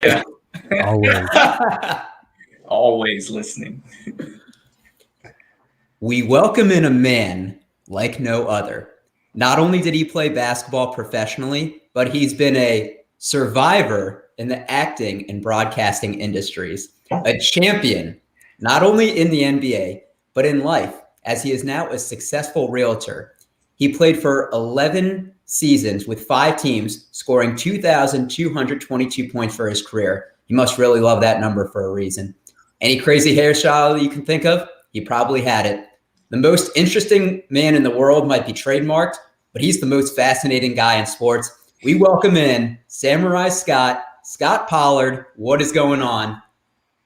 Yeah. Always. Always listening. We welcome in a man like no other. Not only did he play basketball professionally, but he's been a survivor in the acting and broadcasting industries, a champion, not only in the NBA, but in life, as he is now a successful realtor. He played for 11 seasons with 5 teams, scoring 2,222 points for his career. You must really love that number for a reason. Any crazy hairstyle you can think of, he probably had it. The most interesting man in the world might be trademarked, but he's the most fascinating guy in sports. We welcome in Samurai Scot Pollard. What is going on?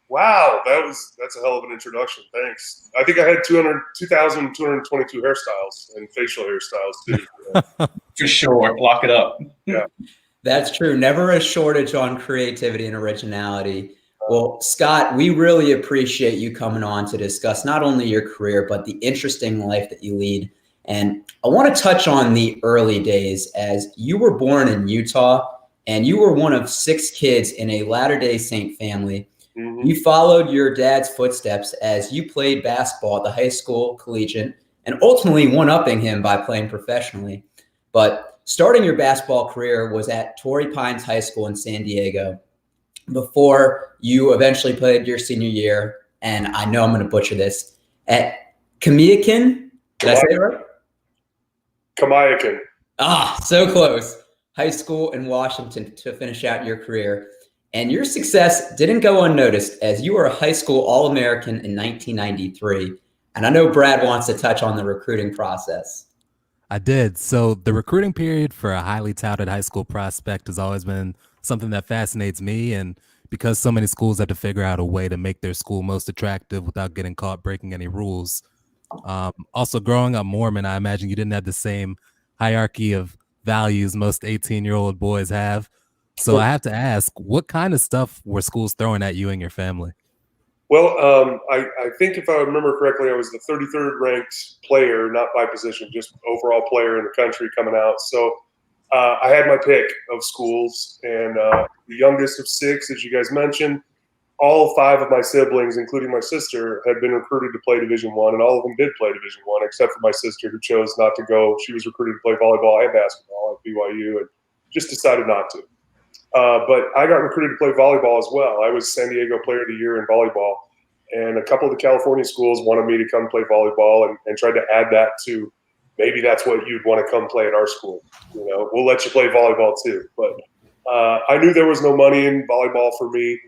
Wow, that's a hell of an introduction. Thanks. I think I had 2,222 hairstyles and facial hairstyles too. For sure. Lock it up. Yeah. That's true. Never a shortage on creativity and originality. Well, Scott, we really appreciate you coming on to discuss not only your career, but the interesting life that you lead. And I want to touch on the early days, as you were born in Utah and you were one of 6 kids in a Latter-day Saint family. Mm-hmm. You followed your dad's footsteps as you played basketball at the high school, collegiate, and ultimately one-upping him by playing professionally. But starting your basketball career was at Torrey Pines High School in San Diego, before you eventually played your senior year, and I know I'm going to butcher this, at Kamiakin. Did I say it right? Kamiakin. Ah, so close. High school in Washington to finish out your career. And your success didn't go unnoticed, as you were a high school All-American in 1993. And I know Brad wants to touch on the recruiting process. I did. So the recruiting period for a highly touted high school prospect has always been something that fascinates me. And because so many schools have to figure out a way to make their school most attractive without getting caught breaking any rules. Also, growing up Mormon, I imagine you didn't have the same hierarchy of values most 18-year-old boys have. So I have to ask, what kind of stuff were schools throwing at you and your family? Well, I think if I remember correctly, I was the 33rd ranked player, not by position, just overall player in the country coming out. So I had my pick of schools, and the youngest of 6, as you guys mentioned, all 5 of my siblings, including my sister, had been recruited to play Division I, and all of them did play Division I, except for my sister, who chose not to go. She was recruited to play volleyball and basketball at BYU, and just decided not to. But I got recruited to play volleyball as well. I was San Diego Player of the Year in volleyball, and a couple of the California schools wanted me to come play volleyball and tried to add that to, maybe that's what you'd want to come play at our school. You know, we'll let you play volleyball too. But I knew there was no money in volleyball for me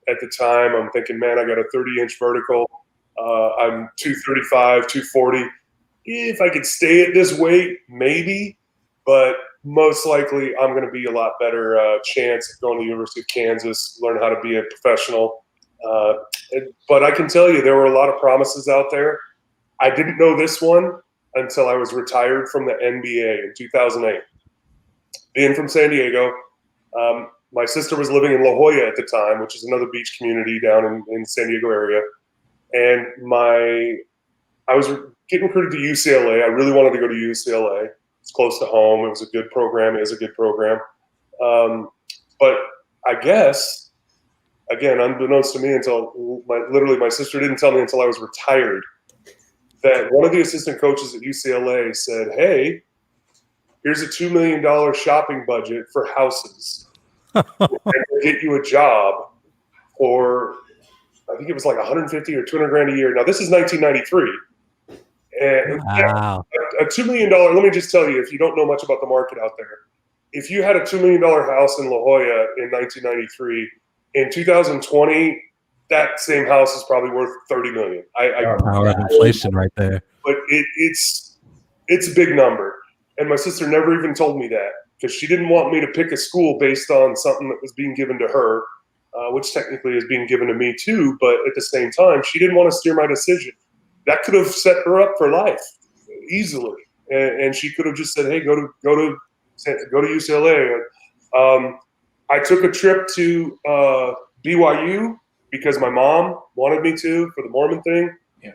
at the time. I'm thinking, man, I got a 30-inch vertical. I'm 235, 240. If I could stay at this weight, maybe, but most likely I'm going to be a lot better chance of going to the University of Kansas, learn how to be a professional. But I can tell you there were a lot of promises out there. I didn't know this one until I was retired from the NBA in 2008. Being from San Diego, my sister was living in La Jolla at the time, which is another beach community down in San Diego area. And I was getting recruited to UCLA. I really wanted to go to UCLA. It's close to home. It was a good program. It is a good program. But I guess, again, unbeknownst to me, until literally my sister didn't tell me until I was retired, that one of the assistant coaches at UCLA said, hey, here's a $2 million shopping budget for houses. And we'll get you a job for, I think it was like 150 or 200 grand a year. Now, this is 1993. And wow. A $2 million, let me just tell you, if you don't know much about the market out there, if you had a $2 million house in La Jolla in 1993, in 2020, that same house is probably worth $30 million. Power of inflation right there. But it's a big number. And my sister never even told me that, because she didn't want me to pick a school based on something that was being given to her, which technically is being given to me too. But at the same time, she didn't want to steer my decision. That could have set her up for life easily. And she could have just said, hey, go to UCLA. I took a trip to BYU because my mom wanted me to for the Mormon thing. Yeah.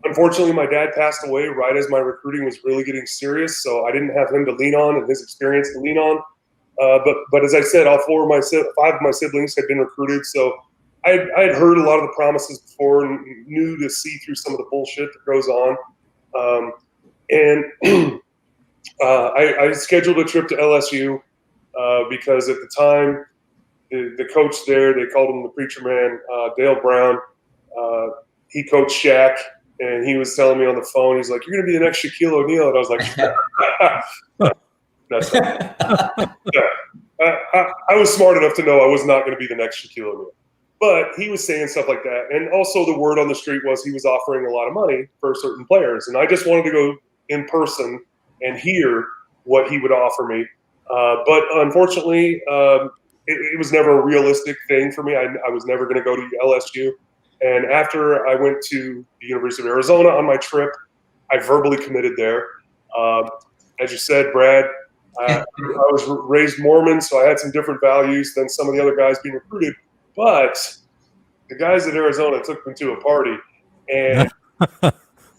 Unfortunately, my dad passed away right as my recruiting was really getting serious, so I didn't have him to lean on and his experience to lean on. But as I said, all five of my siblings had been recruited, so I had heard a lot of the promises before and knew to see through some of the bullshit that goes on. I scheduled a trip to LSU because at the time, the coach there, they called him the preacher man, Dale Brown. He coached Shaq, and he was telling me on the phone, he's like, "You're going to be the next Shaquille O'Neal." And I was like, "That's right." Yeah. I was smart enough to know I was not going to be the next Shaquille O'Neal. But he was saying stuff like that. And also the word on the street was he was offering a lot of money for certain players. And I just wanted to go in person and hear what he would offer me. But unfortunately, it was never a realistic thing for me. I was never going to go to LSU. And after I went to the University of Arizona on my trip, I verbally committed there. As you said, Brad, I was raised Mormon, so I had some different values than some of the other guys being recruited. But the guys at Arizona took me to a party, and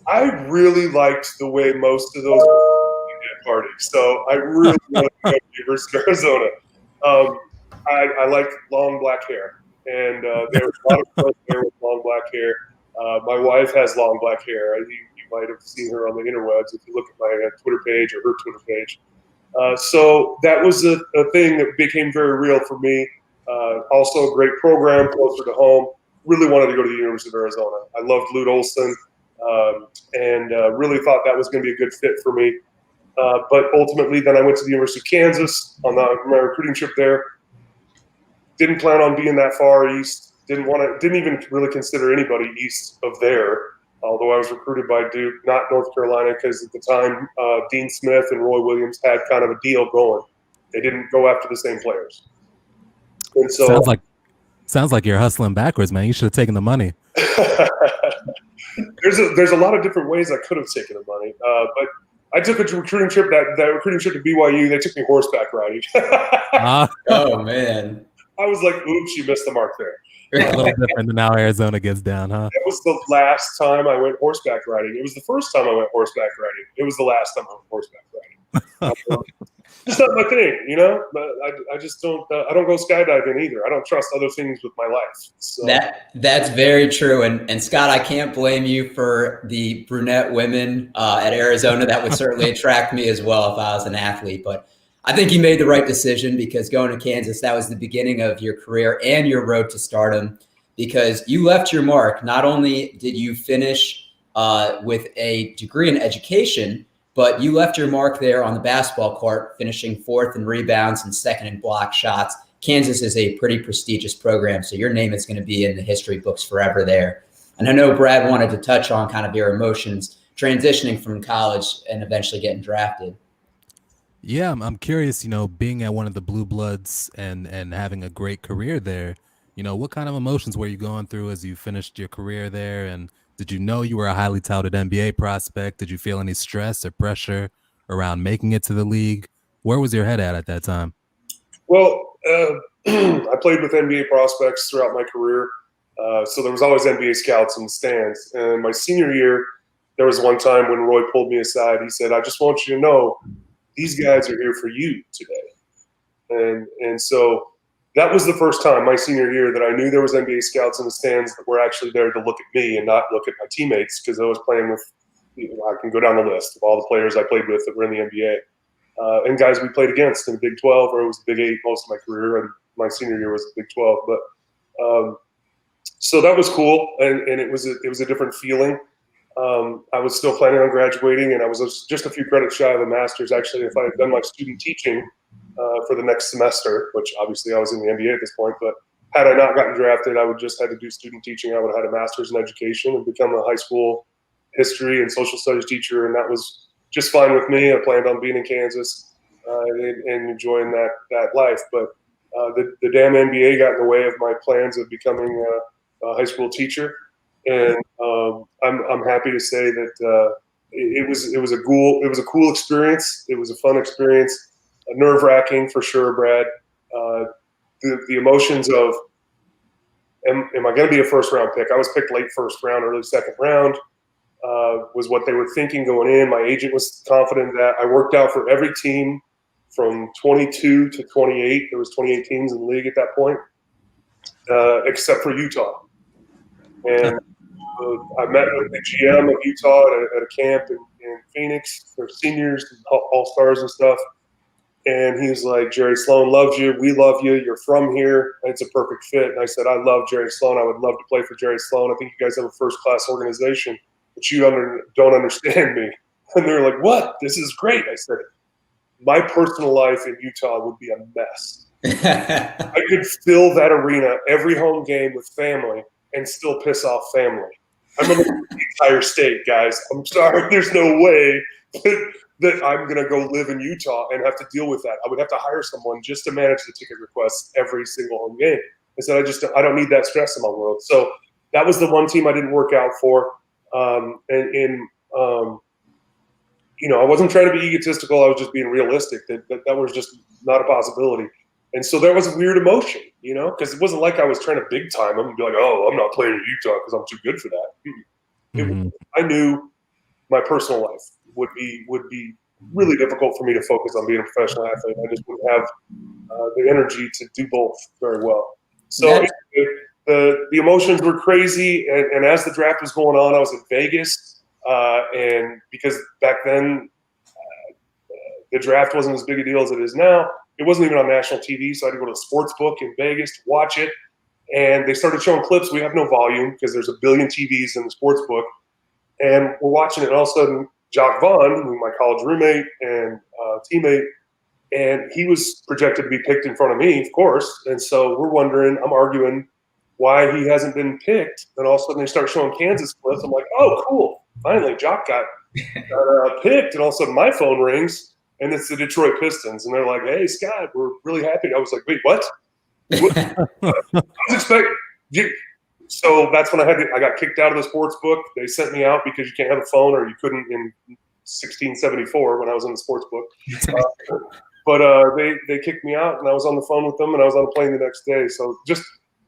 I really liked the way most of those did parties. So I really wanted to go to the University of Arizona. I liked long black hair, and there was a lot of girls there with long black hair. My wife has long black hair. You might have seen her on the interwebs if you look at my Twitter page or her Twitter page. So that was a thing that became very real for me. Also a great program, closer to home. Really wanted to go to the University of Arizona. I loved Lute Olson, and really thought that was going to be a good fit for me. But ultimately, then I went to the University of Kansas on my recruiting trip there. Didn't plan on being that far east. Didn't even really consider anybody east of there. Although I was recruited by Duke, not North Carolina, because at the time Dean Smith and Roy Williams had kind of a deal going. They didn't go after the same players. And so sounds like you're hustling backwards, man. You should have taken the money. There's a lot of different ways I could have taken the money, but I took a recruiting trip. That recruiting trip to BYU, they took me horseback riding. Oh man! I was like, "Oops, you missed the mark there." A little different than how Arizona gets down, huh? That was the last time I went horseback riding. It was the first time I went horseback riding. It was the last time I went horseback riding. It's not my thing, you know. I just don't. I don't go skydiving either. I don't trust other things with my life. So. That's very true. And Scott, I can't blame you for the brunette women at Arizona. That would certainly attract me as well if I was an athlete. But I think you made the right decision, because going to Kansas, that was the beginning of your career and your road to stardom, because you left your mark. Not only did you finish with a degree in education, but you left your mark there on the basketball court, finishing 4th in rebounds and 2nd in block shots. Kansas is a pretty prestigious program, so your name is going to be in the history books forever there. And I know Brad wanted to touch on kind of your emotions transitioning from college and eventually getting drafted. Yeah, I'm curious, being at one of the Blue Bloods and having a great career there, what kind of emotions were you going through as you finished your career there? And did you know you were a highly touted NBA prospect? Did you feel any stress or pressure around making it to the league? Where was your head at that time? Well, I played with NBA prospects throughout my career, so there was always NBA scouts in the stands. And my senior year, there was one time when Roy pulled me aside. He said, "I just want you to know, these guys are here for you today." And so that was the first time, my senior year, that I knew there was NBA scouts in the stands that were actually there to look at me and not look at my teammates, because I was playing with, I can go down the list of all the players I played with that were in the NBA. And guys we played against in the Big 12, or it was the Big 8 most of my career, and my senior year was the Big 12. But so that was cool, and it was a different feeling. I was still planning on graduating, and I was just a few credits shy of a master's. Actually, if I had done my student teaching for the next semester, which obviously I was in the NBA at this point, but had I not gotten drafted, I would just had to do student teaching. I would have had a master's in education and become a high school history and social studies teacher, and that was just fine with me. I planned on being in Kansas and enjoying that life, but the damn NBA got in the way of my plans of becoming a high school teacher. And I'm happy to say that it was a cool experience. It was a fun experience, nerve-wracking for sure, Brad. The emotions of am I going to be a first-round pick? I was picked late first round, early second round. Was what they were thinking going in. My agent was confident that I worked out for every team from 22 to 28. There was 28 teams in the league at that point, except for Utah. And I met with the GM of Utah at a camp in Phoenix for seniors, all-stars and stuff. And he was like, Jerry Sloan loves you. We love you. You're from here. It's a perfect fit. And I said, I love Jerry Sloan. I would love to play for Jerry Sloan. I think you guys have a first-class organization, but you don't understand me. And they're like, what? This is great. I said, my personal life in Utah would be a mess. I could fill that arena every home game with family and still piss off family. I'm in the entire state, guys. I'm sorry. There's no way that I'm going to go live in Utah and have to deal with that. I would have to hire someone just to manage the ticket requests every single home game. I said, I don't need that stress in my world. So that was the one team I didn't work out for. I wasn't trying to be egotistical. I was just being realistic that was just not a possibility. And so there was a weird emotion, because it wasn't like I was trying to big time them and be like, oh, I'm not playing in Utah because I'm too good for that. I knew my personal life would be really difficult for me to focus on being a professional athlete. I just wouldn't have the energy to do both very well. So the emotions were crazy. And as the draft was going on, I was in Vegas. And because back then the draft wasn't as big a deal as it is now, it wasn't even on national TV. So I had to go to the sports book in Vegas to watch it. And they started showing clips. We have no volume because there's a billion TVs in the sports book. And we're watching it, and all of a sudden, Jock Vaughn, who was my college roommate and teammate, and he was projected to be picked in front of me, of course. And so I'm arguing why he hasn't been picked. And all of a sudden, they start showing Kansas clips. I'm like, oh, cool. Finally, Jock got picked. And all of a sudden, my phone rings, and it's the Detroit Pistons. And they're like, hey, Scott, we're really happy. I was like, wait, what? I was expecting – So that's when I got kicked out of the sports book. They sent me out because you can't have a phone, or you couldn't in 1674 when I was in the sports book. They kicked me out, and I was on the phone with them, and I was on the plane the next day. So just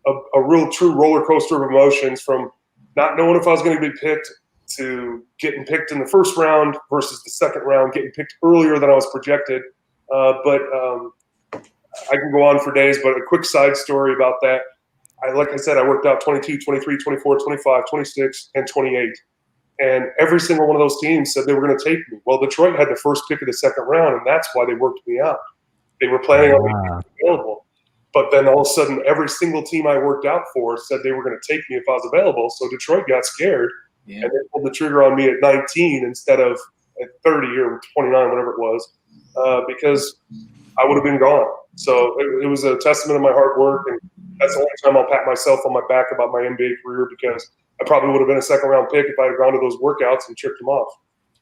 a real true roller coaster of emotions, from not knowing if I was going to be picked to getting picked in the first round versus the second round, getting picked earlier than I was projected. But I can go on for days, but a quick side story about that. Like I said, I worked out 22, 23, 24, 25, 26, and 28. And every single one of those teams said they were going to take me. Well, Detroit had the first pick of the second round, and that's why they worked me out. They were planning on being available. But then all of a sudden, every single team I worked out for said they were going to take me if I was available. So Detroit got scared, and they pulled the trigger on me at 19 instead of at 30 or 29, whatever it was, because I would have been gone. So it was a testament of my hard work, and that's the only time I'll pat myself on my back about my NBA career, because I probably would have been a second-round pick if I had gone to those workouts and tripped them off.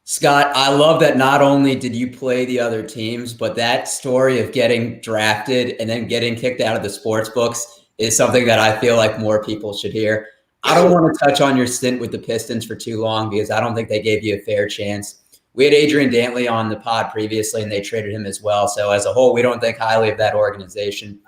Scott, I love that not only did you play the other teams, but that story of getting drafted and then getting kicked out of the sports books is something that I feel like more people should hear. I don't want to touch on your stint with the Pistons for too long, because I don't think they gave you a fair chance. We had Adrian Dantley on the pod previously, and they traded him as well. So as a whole, we don't think highly of that organization.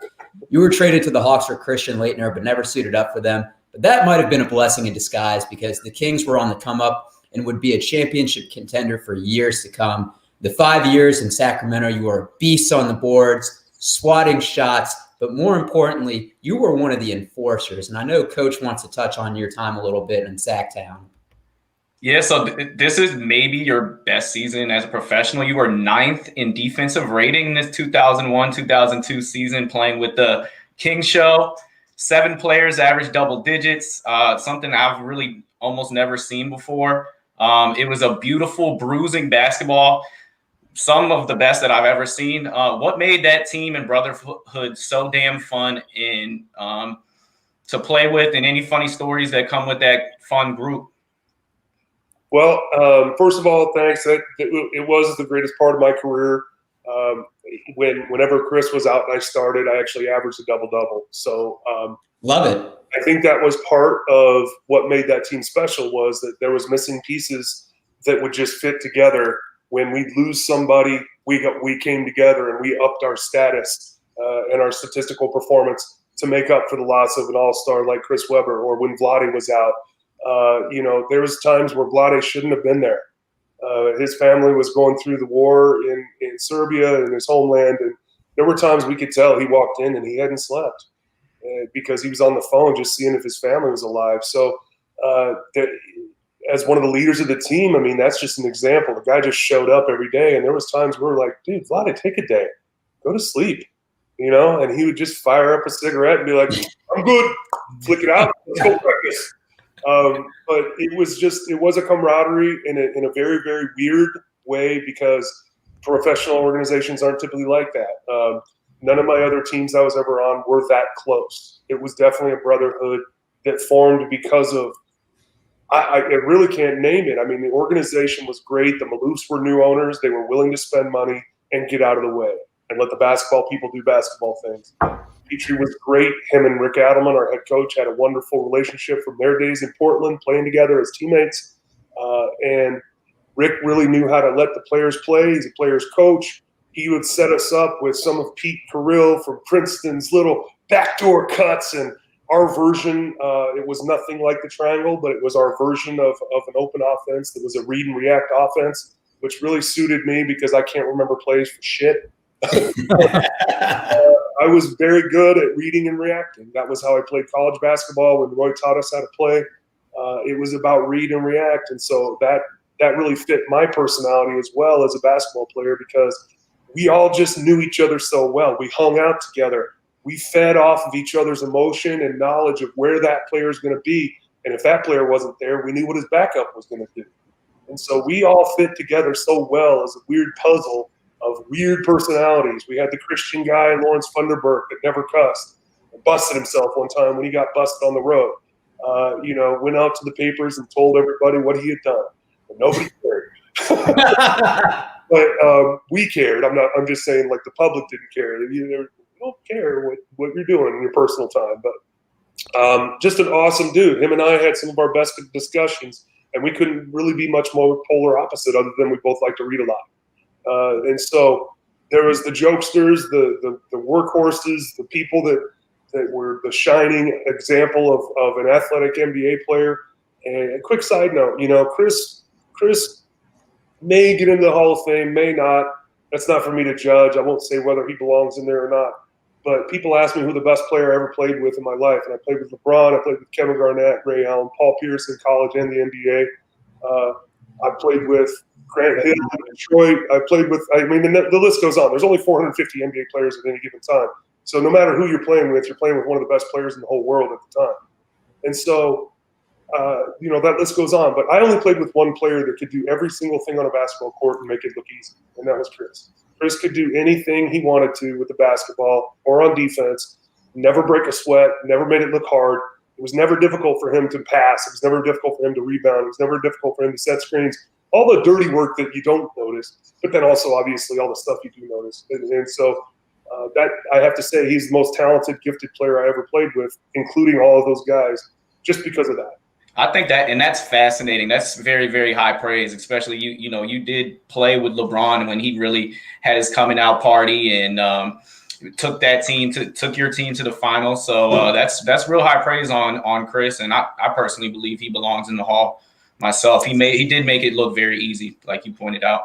You were traded to the Hawks for Christian Laettner, but never suited up for them. But that might have been a blessing in disguise, because the Kings were on the come up and would be a championship contender for years to come. The 5 years in Sacramento, you were a beast on the boards, swatting shots, but more importantly, you were one of the enforcers. And I know Coach wants to touch on your time a little bit in Sacktown. Yeah, so this is maybe your best season as a professional. You were 9th in defensive rating this 2001-2002 season, playing with the King Show. 7 players averaged double digits, something I've really almost never seen before. It was a beautiful, bruising basketball, some of the best that I've ever seen. What made that team and brotherhood so damn fun to play with, and any funny stories that come with that fun group? Well, first of all, thanks. It was the greatest part of my career. Whenever Chris was out and I started, I actually averaged a double-double. So love it. I think that was part of what made that team special, was that there was missing pieces that would just fit together. When we'd lose somebody, we came together and we upped our status and our statistical performance to make up for the loss of an all-star like Chris Webber, or when Vlade was out. There was times where Vlade shouldn't have been there, His family was going through the war in Serbia, in his homeland, and there were times we could tell he walked in and he hadn't slept because he was on the phone just seeing if his family was alive. So as one of the leaders of the team, I mean, that's just an example. The guy just showed up every day, and there was times we were like, dude, Vlade, take a day. Go to sleep, and he would just fire up a cigarette and be like, I'm good. Flick it out. Let's go practice. But it was a camaraderie in a very, very weird way because professional organizations aren't typically like that. None of my other teams I was ever on were that close. It was definitely a brotherhood that formed because of I really can't name it. I mean, the organization was great. The Maloofs were new owners. They were willing to spend money and get out of the way and let the basketball people do basketball things. Petrie was great. Him and Rick Adelman, our head coach, had a wonderful relationship from their days in Portland, playing together as teammates. And Rick really knew how to let the players play. He's a player's coach. He would set us up with some of Pete Carrill from Princeton's little backdoor cuts, and our version, it was nothing like the triangle, but it was our version of an open offense that was a read and react offense, which really suited me because I can't remember plays for shit. I was very good at reading and reacting. That was how I played college basketball when Roy taught us how to play. It was about read and react, and so that really fit my personality as well as a basketball player because we all just knew each other so well. We hung out together. We fed off of each other's emotion and knowledge of where that player is going to be. And if that player wasn't there, we knew what his backup was going to do. And so we all fit together so well as a weird puzzle of weird personalities. We had the Christian guy, Lawrence Funderburk, that never cussed and busted himself one time when he got busted on the road. Went out to the papers and told everybody what he had done. And nobody cared. But we cared. I'm just saying, like, the public didn't care. You don't care what you're doing in your personal time. But just an awesome dude. Him and I had some of our best discussions, and we couldn't really be much more polar opposite other than we both like to read a lot. And so there was the jokesters, the workhorses, the people that were the shining example of an athletic NBA player. And a quick side note, Chris may get into the Hall of Fame, may not. That's not for me to judge. I won't say whether he belongs in there or not. But people ask me who the best player I ever played with in my life. And I played with LeBron. I played with Kevin Garnett, Ray Allen, Paul Pierce in college and the NBA. I played with Grant Hill in Detroit. I played with – the list goes on. There's only 450 NBA players at any given time. So no matter who you're playing with one of the best players in the whole world at the time. And so – that list goes on. But I only played with one player that could do every single thing on a basketball court and make it look easy, and that was Chris. Chris could do anything he wanted to with the basketball or on defense, never break a sweat, never made it look hard. It was never difficult for him to pass. It was never difficult for him to rebound. It was never difficult for him to set screens. All the dirty work that you don't notice, but then also obviously all the stuff you do notice. And so that I have to say he's the most talented, gifted player I ever played with, including all of those guys, just because of that. I think that's fascinating. That's very, very high praise, especially you did play with LeBron when he really had his coming out party and took your team to the finals. So that's real high praise on Chris, and I personally believe he belongs in the Hall myself. He did make it look very easy, like you pointed out.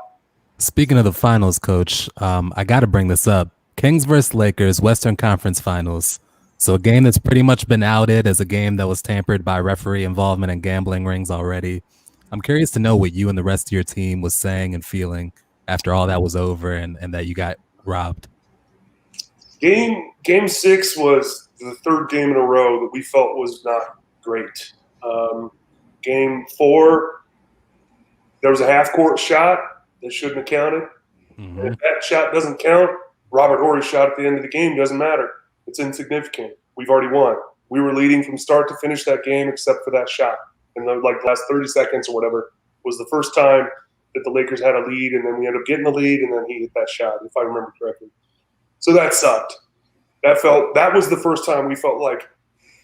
Speaking of the finals, Coach, I got to bring this up. Kings versus Lakers, Western Conference Finals. So a game that's pretty much been outed as a game that was tampered by referee involvement and gambling rings already. I'm curious to know what you and the rest of your team was saying and feeling after all that was over and that you got robbed. Game 6 was the third game in a row that we felt was not great. Game 4, there was a half-court shot that shouldn't have counted. Mm-hmm. And if that shot doesn't count, Robert Horry's shot at the end of the game doesn't matter. It's insignificant. We've already won. We were leading from start to finish that game except for that shot. And the last 30 seconds or whatever was the first time that the Lakers had a lead, and then we ended up getting the lead, and then he hit that shot, if I remember correctly. So that sucked. That was the first time we felt like,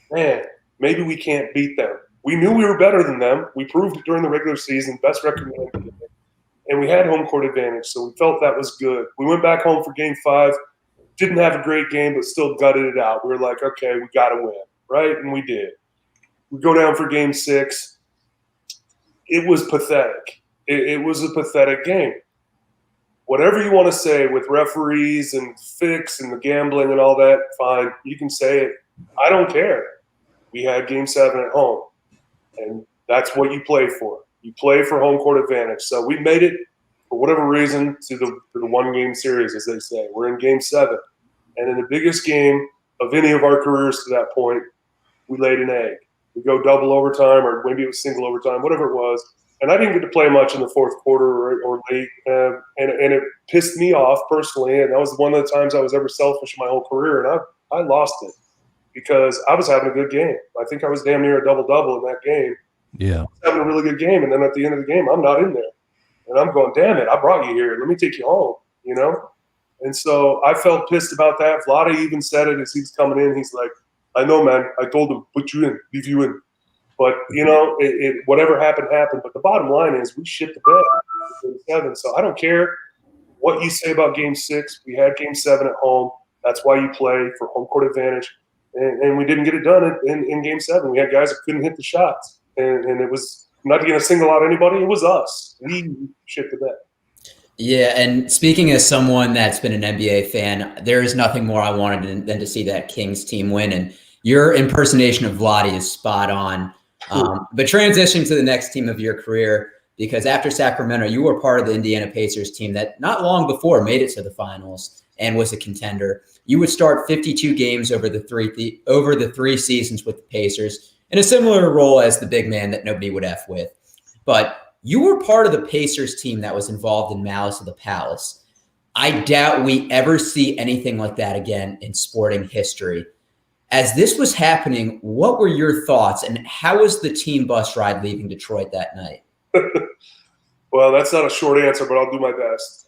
man, maybe we can't beat them. We knew we were better than them. We proved it during the regular season, best record in the NBA. And we had home court advantage, so we felt that was good. We went back home for Game 5. Didn't have a great game, but still gutted it out. We were like, okay, we got to win, right? And we did. We go down for Game 6. It was pathetic. It was a pathetic game. Whatever you want to say with referees and fix and the gambling and all that, fine. You can say it. I don't care. We had Game 7 at home, and that's what you play for. You play for home court advantage. So we made it, for whatever reason, to the one-game series, as they say. We're in Game 7. And in the biggest game of any of our careers to that point, we laid an egg. We go double overtime, or maybe it was single overtime, whatever it was. And I didn't get to play much in the fourth quarter or late, and it pissed me off personally. And that was one of the times I was ever selfish in my whole career, and I lost it because I was having a good game. I think I was damn near a double-double in that game. Yeah, I was having a really good game, and then at the end of the game, I'm not in there. And I'm going, damn it, I brought you here. Let me take you home, you know? And so I felt pissed about that. Vlade even said it as he was coming in. He's like, I know, man. I told him, put you in, leave you in. But, you know, whatever happened, happened. But the bottom line is we shit the bed in Game 7. So I don't care what you say about Game 6. We had Game 7 at home. That's why you play for home court advantage. And we didn't get it done in Game 7. We had guys that couldn't hit the shots. And it was not going to single out anybody. It was us. We shit the bed. Yeah, and speaking as someone that's been an NBA fan, there is nothing more I wanted than to see that Kings team win. And your impersonation of Vlade is spot on. But transitioning to the next team of your career, because after Sacramento, you were part of the Indiana Pacers team that not long before made it to the finals and was a contender. You would start 52 games over the three seasons with the Pacers in a similar role as the big man that nobody would F with. But you were part of the Pacers team that was involved in Malice of the Palace. I doubt we ever see anything like that again in sporting history. As this was happening, what were your thoughts, and how was the team bus ride leaving Detroit that night? Well, that's not a short answer, but I'll do my best.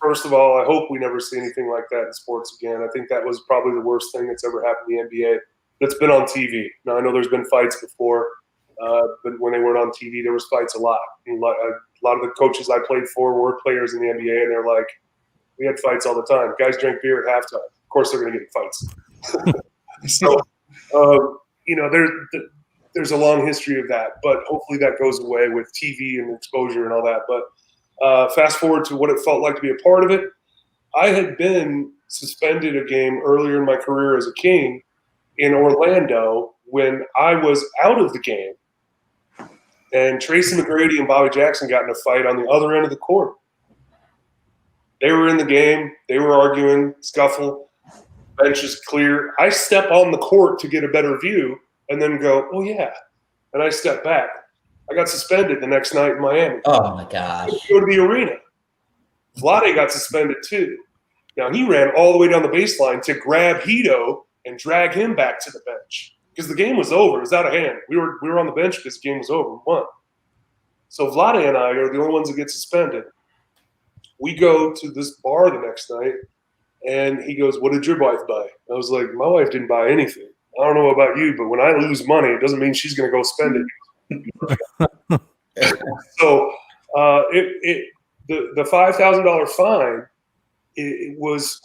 First of all, I hope we never see anything like that in sports again. I think that was probably the worst thing that's ever happened in the NBA. That's been on TV. Now, I know there's been fights before, but when they weren't on TV, there was fights a lot. A lot of the coaches I played for were players in the NBA, and they're like, we had fights all the time. Guys drank beer at halftime. Of course they're going to get in fights. So, you know, there's a long history of that, but hopefully that goes away with TV and exposure and all that. But fast forward to what it felt like to be a part of it. I had been suspended a game earlier in my career as a King in Orlando when I was out of the game, and Tracy McGrady and Bobby Jackson got in a fight on the other end of the court. They were in the game. They were arguing, scuffle. Bench is clear. I step on the court to get a better view and then go, oh, yeah. And I step back. I got suspended the next night in Miami. Oh, my gosh. Go to the arena. Vlade got suspended too. Now, he ran all the way down the baseline to grab Hito and drag him back to the bench because the game was over. It was out of hand. We were on the bench because the game was over. We won. So Vlade and I are the only ones that get suspended. We go to this bar the next night. And he goes, what did your wife buy? I was like, my wife didn't buy anything. I don't know about you, but when I lose money, it doesn't mean she's going to go spend it. So the $5,000 fine, it was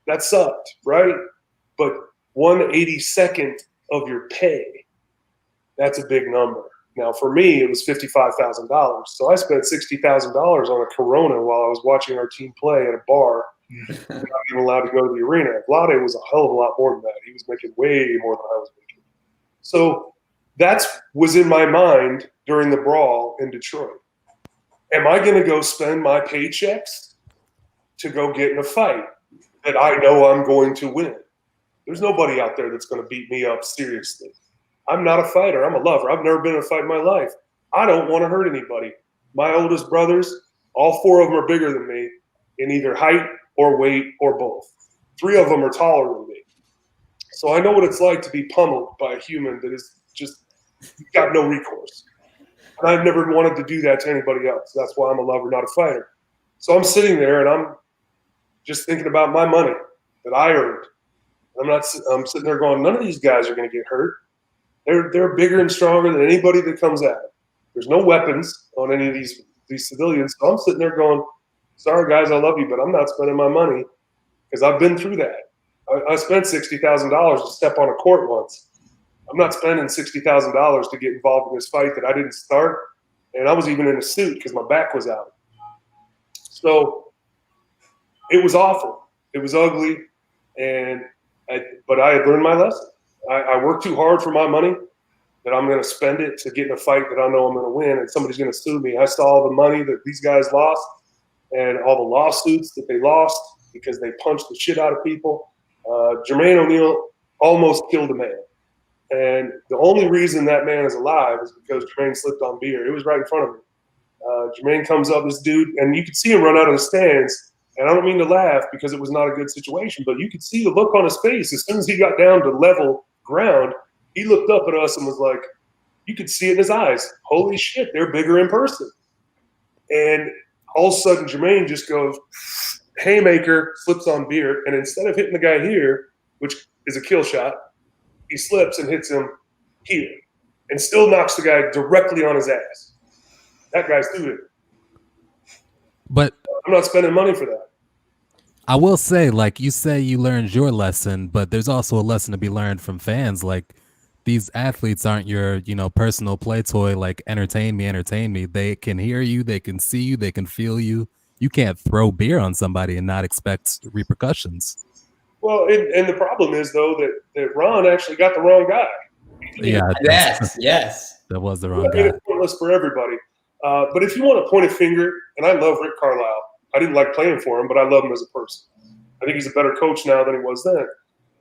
that sucked, right? But 1/82nd of your pay, that's a big number. Now, for me, it was $55,000. So I spent $60,000 on a Corona while I was watching our team play at a bar. Not even allowed to go to the arena. Vlade was a hell of a lot more than that. He was making way more than I was making. So that was in my mind during the brawl in Detroit. Am I going to go spend my paychecks to go get in a fight that I know I'm going to win? There's nobody out there that's going to beat me up seriously. I'm not a fighter. I'm a lover. I've never been in a fight in my life. I don't want to hurt anybody. My oldest brothers, all 4 of them are bigger than me in either height or weight or both. 3 of them are taller than me. So I know what it's like to be pummeled by a human that is just got no recourse. And I've never wanted to do that to anybody else. That's why I'm a lover, not a fighter. So I'm sitting there and I'm just thinking about my money that I earned. I'm sitting there going, none of these guys are going to get hurt. They're bigger and stronger than anybody that comes at it. There's no weapons on any of these civilians. So I'm sitting there going, sorry, guys, I love you, but I'm not spending my money because I've been through that. I spent $60,000 to step on a court once. I'm not spending $60,000 to get involved in this fight that I didn't start And I was even in a suit because my back was out. So it was awful. It was ugly. But I had learned my lesson. I worked too hard for my money, that I'm going to spend it to get in a fight that I know I'm going to win, and somebody's going to sue me. I saw all the money that these guys lost and all the lawsuits that they lost because they punched the shit out of people. Jermaine O'Neal almost killed a man. And the only reason that man is alive is because Jermaine slipped on beer. It was right in front of me. Jermaine comes up, this dude, and you could see him run out of the stands. And I don't mean to laugh because it was not a good situation, but you could see the look on his face. As soon as he got down to level ground, he looked up at us and was like, you could see it in his eyes. Holy shit, they're bigger in person. And all of a sudden, Jermaine just goes, haymaker, slips on beer. And instead of hitting the guy here, which is a kill shot, he slips and hits him here and still knocks the guy directly on his ass. That guy's doing it. But I'm not spending money for that. I will say, like you say, you learned your lesson, but there's also a lesson to be learned from fans. Like, these athletes aren't your, personal play toy, like entertain me. They can hear you, they can see you, they can feel you. You can't throw beer on somebody and not expect repercussions. Well, and the problem is, though, that Ron actually got the wrong guy. Yeah. Yes. That was the wrong guy. It's pointless for everybody. But if you want to point a finger, and I love Rick Carlisle. I didn't like playing for him, but I love him as a person. I think he's a better coach now than he was then.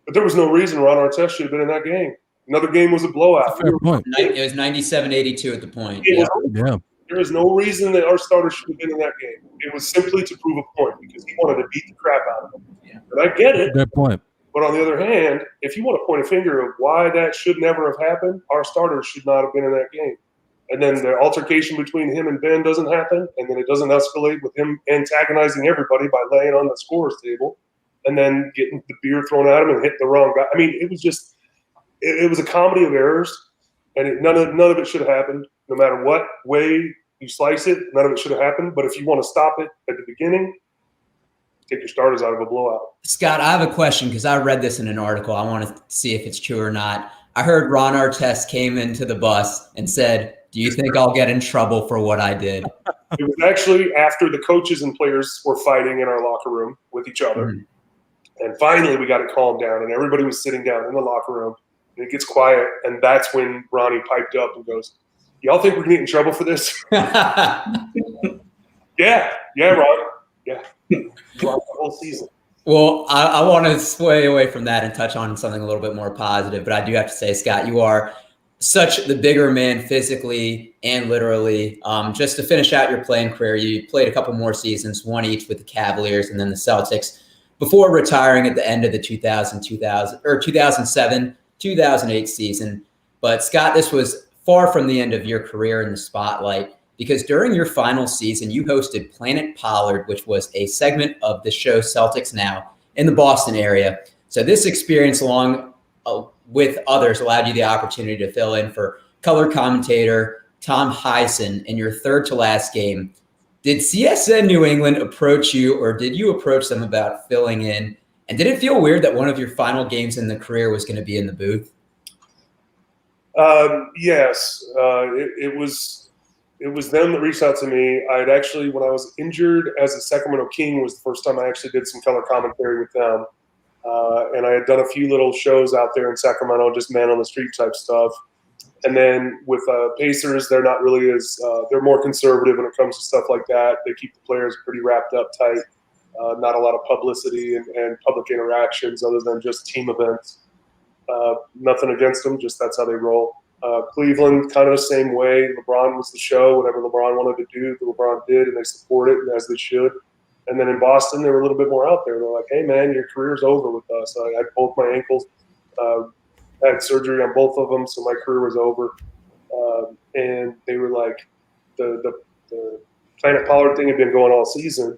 But there was no reason Ron Artest should have been in that game. Another game was a blowout. Fair point. It was 97-82 at the point. Yeah. There is no reason that our starter should have been in that game. It was simply to prove a point because he wanted to beat the crap out of him. Yeah. And I get it. Good point. But on the other hand, if you want to point a finger of why that should never have happened, our starters should not have been in that game. And then the altercation between him and Ben doesn't happen, and then it doesn't escalate with him antagonizing everybody by laying on the scorer's table and then getting the beer thrown at him and hit the wrong guy. I mean, it was just it was a comedy of errors, and none of it should have happened. No matter what way you slice it, none of it should have happened. But if you want to stop it at the beginning, take your starters out of a blowout. Scott, I have a question because I read this in an article. I want to see if it's true or not. I heard Ron Artest came into the bus and said, "Do you think I'll get in trouble for what I did?" It was actually after the coaches and players were fighting in our locker room with each other. Mm-hmm. And finally we got it calmed down and everybody was sitting down in the locker room and it gets quiet. And that's when Ronnie piped up and goes, "Y'all think we're going to get in trouble for this?" Yeah, Ron. Yeah. Throughout the whole season. Well, I want to sway away from that and touch on something a little bit more positive. But I do have to say, Scott, you are such the bigger man physically and literally. Just to finish out your playing career, you played a couple more seasons, one each with the Cavaliers and then the Celtics, before retiring at the end of the 2007, 2008 season. But Scott, this was far from the end of your career in the spotlight, because during your final season, you hosted Planet Pollard, which was a segment of the show Celtics Now in the Boston area. So this experience, along with others, allowed you the opportunity to fill in for color commentator Tom Hyson in your third to last game. Did CSN New England approach you, or did you approach them about filling in? And did it feel weird that one of your final games in the career was going to be in the booth? Yes. It was them that reached out to me. I had actually, when I was injured as a Sacramento King, was the first time I actually did some color commentary with them. And I had done a few little shows out there in Sacramento, just man on the street type stuff. And then with Pacers, they're not really as they're more conservative when it comes to stuff like that. They keep the players pretty wrapped up tight. Not a lot of publicity and public interactions other than just team events. Nothing against them, just that's how they roll. Cleveland, kind of the same way. LeBron was the show. Whatever LeBron wanted to do, LeBron did, and they support it, as they should. And then in Boston, they were a little bit more out there. They're like, "Hey, man, your career's over with us." I had both my ankles. Had surgery on both of them, so my career was over. And they were like, the Planet Pollard thing had been going all season.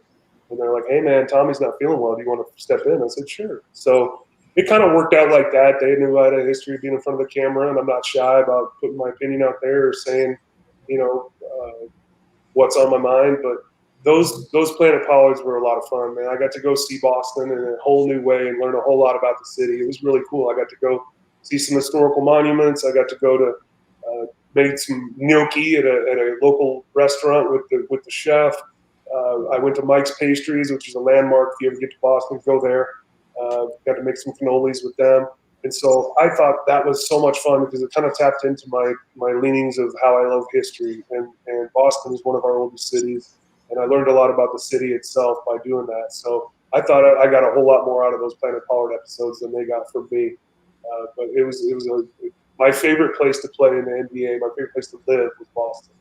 And they're like, "Hey, man, Tommy's not feeling well. Do you want to step in?" I said, "Sure." So it kind of worked out like that. They knew I had a history of being in front of the camera, and I'm not shy about putting my opinion out there or saying, what's on my mind. But those Planet Pollards were a lot of fun, man. I got to go see Boston in a whole new way and learn a whole lot about the city. It was really cool. I got to go see some historical monuments. I got to go to made some gnocchi at a local restaurant with the chef. I went to Mike's Pastries, which is a landmark. If you ever get to Boston, go there. Got to make some cannolis with them. And so I thought that was so much fun because it kind of tapped into my leanings of how I love history. And Boston is one of our oldest cities. And I learned a lot about the city itself by doing that. So I thought I got a whole lot more out of those Planet Pollard episodes than they got from me. But it was my favorite place to play in the NBA. My favorite place to live was Boston.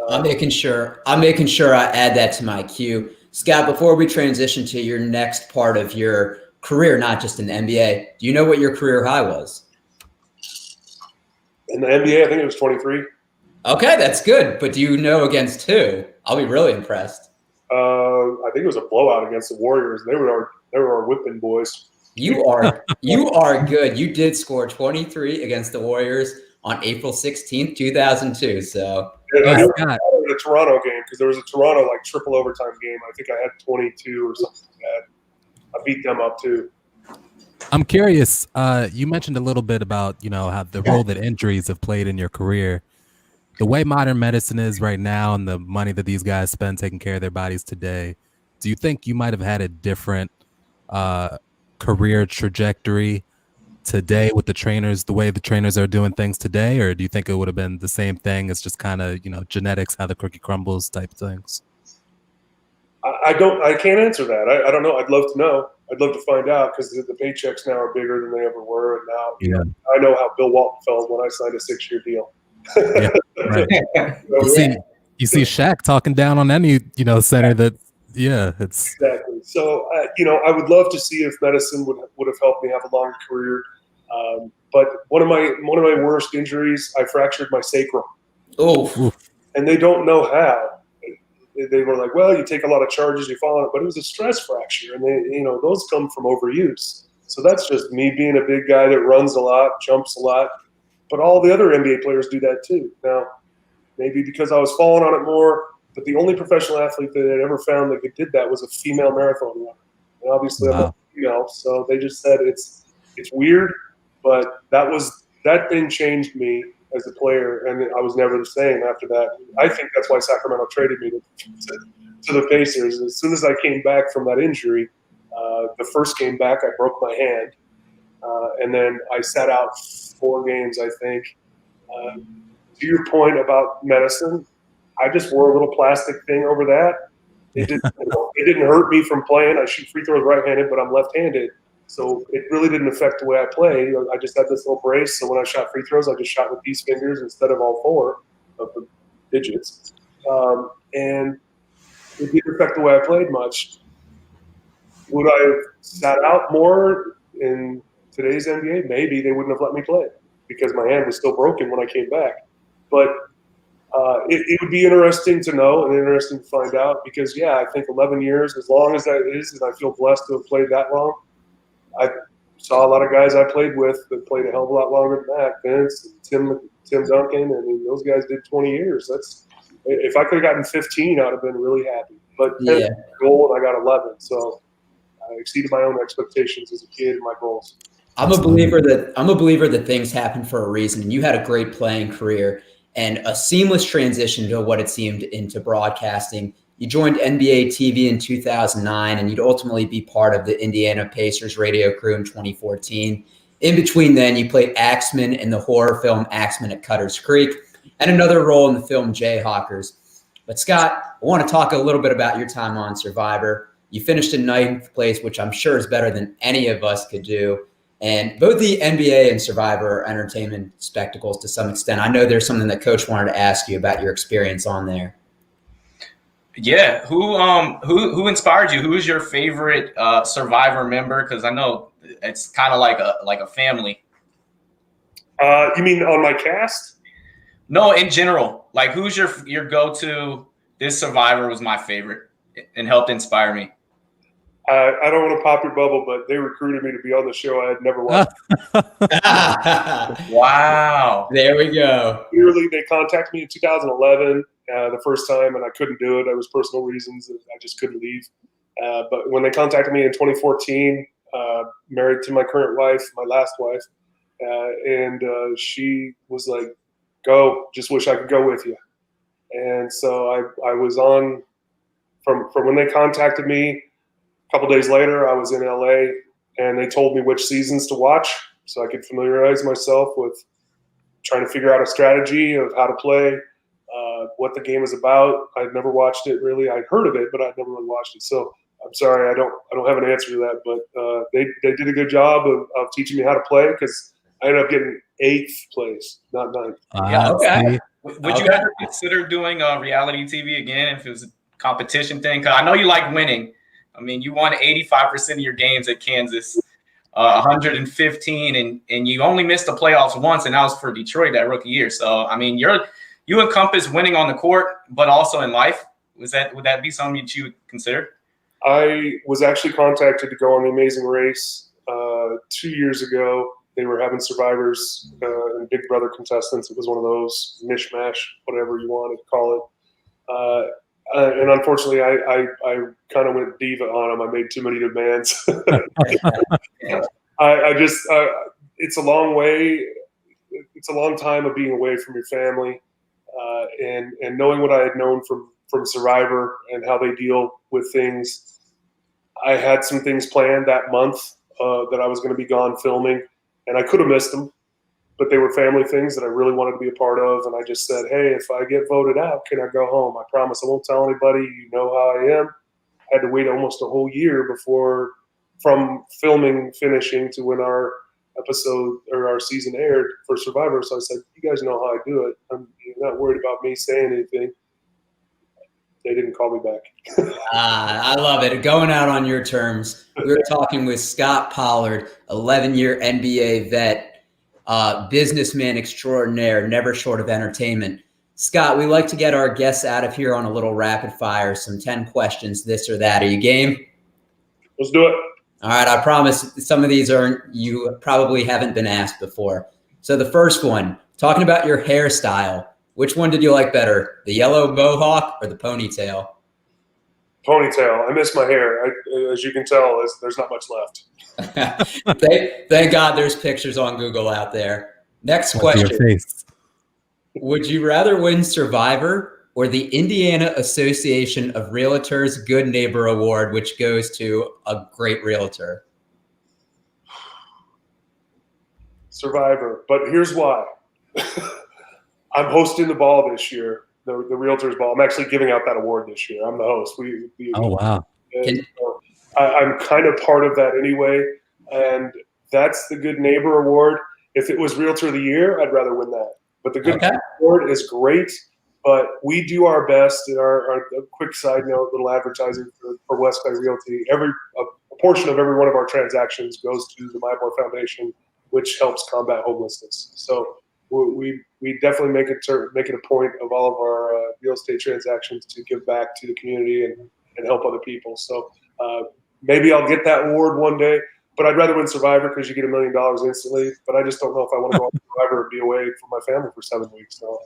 I'm making sure I add that to my queue. Scott, before we transition to your next part of your career, not just in the NBA, do you know what your career high was? In the NBA, I think it was 23. Okay, that's good. But do you know against who? I'll be really impressed. I think it was a blowout against the Warriors. They were our whipping boys. You are good. You did score 23 against the Warriors on April 16th, 2002. So I knew the Toronto game because there was a Toronto triple overtime game. I think I had 22 or something like that. I beat them up too. I'm curious. You mentioned a little bit about how the role that injuries have played in your career. The way modern medicine is right now and the money that these guys spend taking care of their bodies today, do you think you might have had a different career trajectory today with the way the trainers are doing things today? Or do you think it would have been the same thing? It's just kind of, genetics, how the cookie crumbles type things? I can't answer that. I don't know. I'd love to know. I'd love to find out because the paychecks now are bigger than they ever were. And now, I know how Bill Walton felt when I signed a 6-year deal. Yeah, right. You see Shaq talking down on any center that it's exactly. So I would love to see if medicine would have helped me have a longer career. But one of my worst injuries, I fractured my sacrum. Oh, and they don't know how. They were like, well, you take a lot of charges, you fall on it, but it was a stress fracture, and those come from overuse. So that's just me being a big guy that runs a lot, jumps a lot. But all the other NBA players do that too. Now, maybe because I was falling on it more, but the only professional athlete that had ever found that did that was a female marathon runner. And obviously I'm a female, so they just said it's weird, but that thing changed me as a player, and I was never the same after that. I think that's why Sacramento traded me to the Pacers. As soon as I came back from that injury, the first game back, I broke my hand. And then I sat out 4 games, I think. To your point about medicine, I just wore a little plastic thing over that. It didn't hurt me from playing. I shoot free throws right-handed, but I'm left-handed. So it really didn't affect the way I play. I just had this little brace. So when I shot free throws, I just shot with these fingers instead of all 4 of the digits. And it didn't affect the way I played much. Would I have sat out more in today's NBA? Maybe they wouldn't have let me play because my hand was still broken when I came back. But it would be interesting to know and interesting to find out because, I think 11 years, as long as that is, and I feel blessed to have played that long. I saw a lot of guys I played with that played a hell of a lot longer than that. Vince, Tim Duncan, those guys did 20 years. If I could have gotten 15, I'd have been really happy. But 10 was the goal, and I got 11. So I exceeded my own expectations as a kid and my goals. I'm a believer that things happen for a reason. And you had a great playing career and a seamless transition to what it seemed into broadcasting. You joined NBA TV in 2009, and you'd ultimately be part of the Indiana Pacers radio crew in 2014. In between then, you played Axeman in the horror film Axeman at Cutter's Creek, and another role in the film Jayhawkers. But Scott, I want to talk a little bit about your time on Survivor. You finished in 9th place, which I'm sure is better than any of us could do. And both the NBA and Survivor are entertainment spectacles to some extent. I know there's something that Coach wanted to ask you about your experience on there. Yeah, who inspired you? Who is your favorite Survivor member? Because I know it's kind of like a family. You mean on my cast? No, in general. Like, who's your go-to? This Survivor was my favorite and helped inspire me. I don't want to pop your bubble, but they recruited me to be on the show I had never watched. Wow. There we go. Clearly, they contacted me in 2011 the first time, and I couldn't do it. There was personal reasons. I just couldn't leave. But when they contacted me in 2014, married to my current wife, my last wife, and she was like, Go. Just wish I could go with you. And so I was on from when they contacted me. A couple days later, I was in LA, and they told me which seasons to watch so I could familiarize myself with trying to figure out a strategy of how to play, what the game is about. I'd never watched it really. I'd heard of it, but I'd never really watched it. So I'm sorry, I don't have an answer to that. But they did a good job of teaching me how to play, because I ended up getting 8th place, not 9th. Yeah, okay. Would you ever consider doing reality TV again if it was a competition thing? Because I know you like winning. I mean, you won 85% of your games at Kansas, 115, and you only missed the playoffs once, and that was for Detroit that rookie year. So, I mean, you encompass winning on the court, but also in life. Would that be something that you would consider? I was actually contacted to go on The Amazing Race 2 years ago. They were having survivors and Big Brother contestants. It was one of those mishmash, whatever you want to call it. And unfortunately, I kind of went diva on them. I made too many demands. It's a long way. It's a long time of being away from your family, and knowing what I had known from Survivor and how they deal with things. I had some things planned that month that I was going to be gone filming, and I could have missed them, but they were family things that I really wanted to be a part of. And I just said, hey, if I get voted out, can I go home? I promise I won't tell anybody. You know how I am. I had to wait almost a whole year from filming, finishing to when our episode or our season aired for Survivor. So I said, you guys know how I do it. You're not worried about me saying anything. They didn't call me back. I love it. Going out on your terms. We were talking with Scot Pollard, 11-year NBA vet, businessman extraordinaire, never short of entertainment. Scott, we like to get our guests out of here on a little rapid fire, some 10 questions, this or that. Are you game? Let's do it. All right. I promise some of these you probably haven't been asked before. So the first one, talking about your hairstyle. Which one did you like better, the yellow mohawk or the ponytail? Ponytail. I miss my hair. As you can tell, there's not much left. Thank God there's pictures on Google out there. Next question. Would you rather win Survivor or the Indiana Association of Realtors Good Neighbor Award, which goes to a great realtor? Survivor. But here's why. I'm hosting the ball this year, the Realtors Ball. I'm actually giving out that award this year. I'm the host. Oh, wow. So I'm kind of part of that anyway, and that's the Good Neighbor Award. If it was Realtor of the Year, I'd rather win that. But the Good Neighbor Award is great, but we do our best. And our quick side note, little advertising for West Bay Realty. A portion of every one of our transactions goes to the Mybor Foundation, which helps combat homelessness. So we definitely make it a point of all of our real estate transactions to give back to the community and help other people. So maybe I'll get that award one day, but I'd rather win Survivor because you get $1 million instantly. But I just don't know if I want to go on Survivor or be away from my family for 7 weeks. So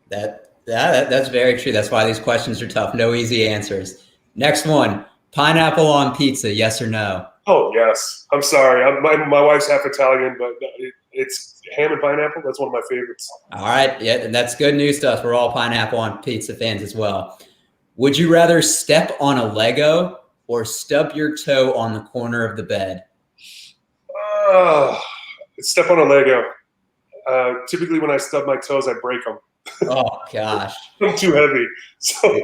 that's very true. That's why these questions are tough. No easy answers. Next one, pineapple on pizza, yes or no? Oh, yes. I'm sorry. My wife's half Italian, but it's ham and pineapple. That's one of my favorites. All right. Yeah, and that's good news to us. We're all pineapple on pizza fans as well. Would you rather step on a Lego or stub your toe on the corner of the bed? Step on a Lego. Typically when I stub my toes, I break them. Oh, gosh. I'm too heavy. So,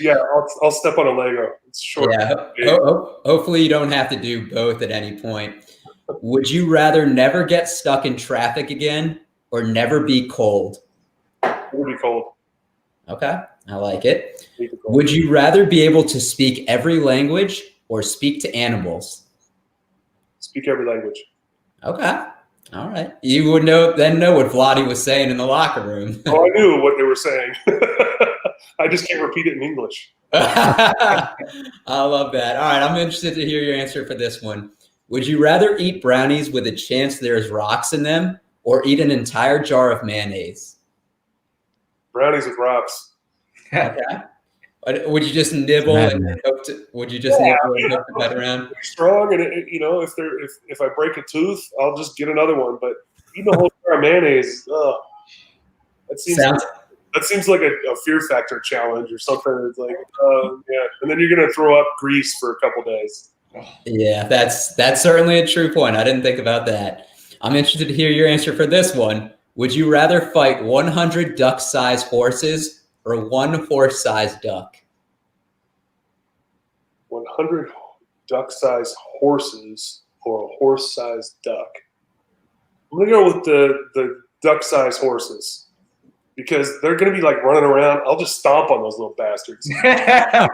yeah, I'll step on a Lego. It's short. Yeah. Hopefully you don't have to do both at any point. Would you rather never get stuck in traffic again or never be cold? Never be cold. Okay. I like it. Would you rather be able to speak every language or speak to animals? Speak every language. Okay. All right. You would know what Vladi was saying in the locker room. Oh, I knew what they were saying. I just can't repeat it in English. I love that. All right. I'm interested to hear your answer for this one. Would you rather eat brownies with a chance there's rocks in them or eat an entire jar of mayonnaise? Brownies with rocks. Okay. Would you just nibble and hope to? Would you just nibble and hope to bite around? Strong, and if I break a tooth, I'll just get another one. But eating a whole jar of mayonnaise, That seems like a Fear Factor challenge or something. It's like, yeah. And then you're going to throw up grease for a couple days. Yeah, that's certainly a true point. I didn't think about that. I'm interested to hear your answer for this one. Would you rather fight 100 duck-sized horses or one horse-sized duck? 100 duck-sized horses or a horse-sized duck? I'm going to go with the duck-sized horses because they're going to be like running around. I'll just stomp on those little bastards. A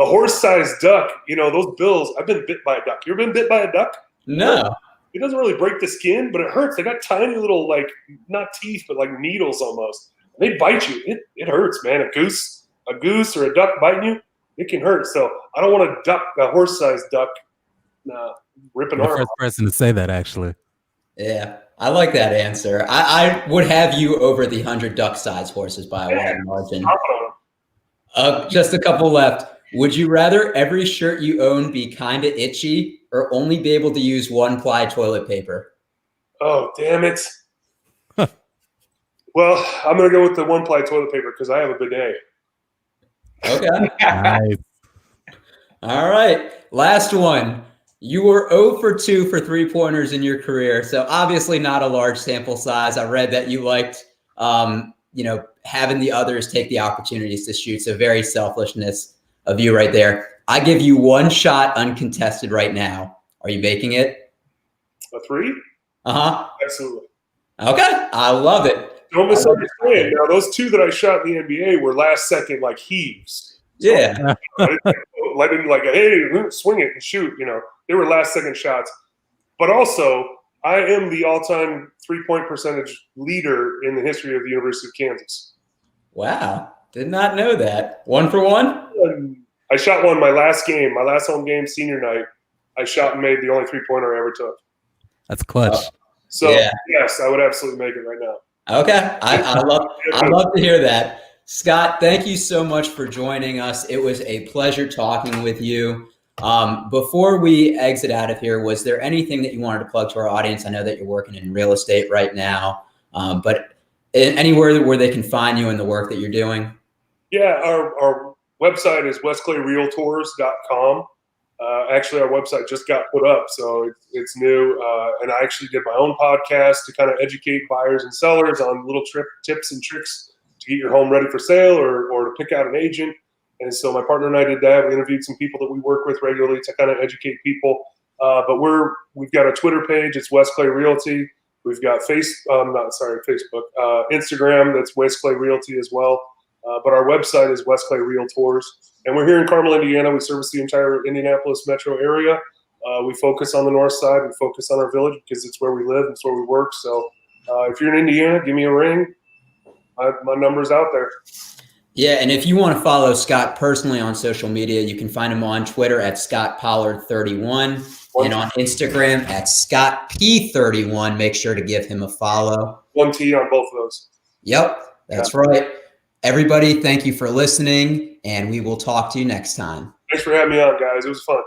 horse-sized duck, those bills. I've been bit by a duck. You ever been bit by a duck? No. It doesn't really break the skin, but it hurts. They got tiny little, like, not teeth, but like needles almost. They bite you. It hurts, man. A goose or a duck biting you, it can hurt. So I don't want a horse-sized duck ripping arm. The first person to say that, actually. Yeah, I like that answer. I would have you over the 100 duck-sized horses by a wide margin. Just a couple left. Would you rather every shirt you own be kind of itchy or only be able to use one-ply toilet paper? Oh, damn it. Well, I'm going to go with the one-ply toilet paper because I have a bidet. Okay. Nice. All right. Last one. You were 0 for 2 for three-pointers in your career, so obviously not a large sample size. I read that you liked, having the others take the opportunities to shoot, so very selfishness of you right there. I give you one shot uncontested right now. Are you making it? A 3? Uh-huh. Absolutely. Okay. I love it. Don't misunderstand. Now, those 2 that I shot in the NBA were last-second, like, heaves. So, yeah. I didn't like, hey, swing it and shoot. They were last-second shots. But also, I am the all-time three-point percentage leader in the history of the University of Kansas. Wow. Did not know that. 1 for 1? I shot one my last home game, senior night. I shot and made the only three-pointer I ever took. That's clutch. Yes, I would absolutely make it right now. Okay. I love to hear that. Scott, thank you so much for joining us. It was a pleasure talking with you. Before we exit out of here, was there anything that you wanted to plug to our audience? I know that you're working in real estate right now, but anywhere where they can find you and the work that you're doing? Yeah, our website is westclayrealtors.com. Actually, our website just got put up, so it's new. And I actually did my own podcast to kind of educate buyers and sellers on little tips and tricks to get your home ready for sale or to pick out an agent. And so my partner and I did that. We interviewed some people that we work with regularly to kind of educate people. But we've got a Twitter page. It's West Clay Realty. We've got Facebook. Instagram. That's West Clay Realty as well. But our website is West Clay Realtors. And we're here in Carmel, Indiana. We service the entire Indianapolis metro area. We focus on the north side. We focus on our village because it's where we live and it's where we work. So if you're in Indiana, give me a ring. My number's out there. Yeah, and if you want to follow Scott personally on social media, you can find him on Twitter at Scot Pollard 31 and on Instagram at Scott P31. Make sure to give him a follow. 1 T on both of those. Yep, that's right. Everybody, thank you for listening, and we will talk to you next time. Thanks for having me on, guys. It was fun.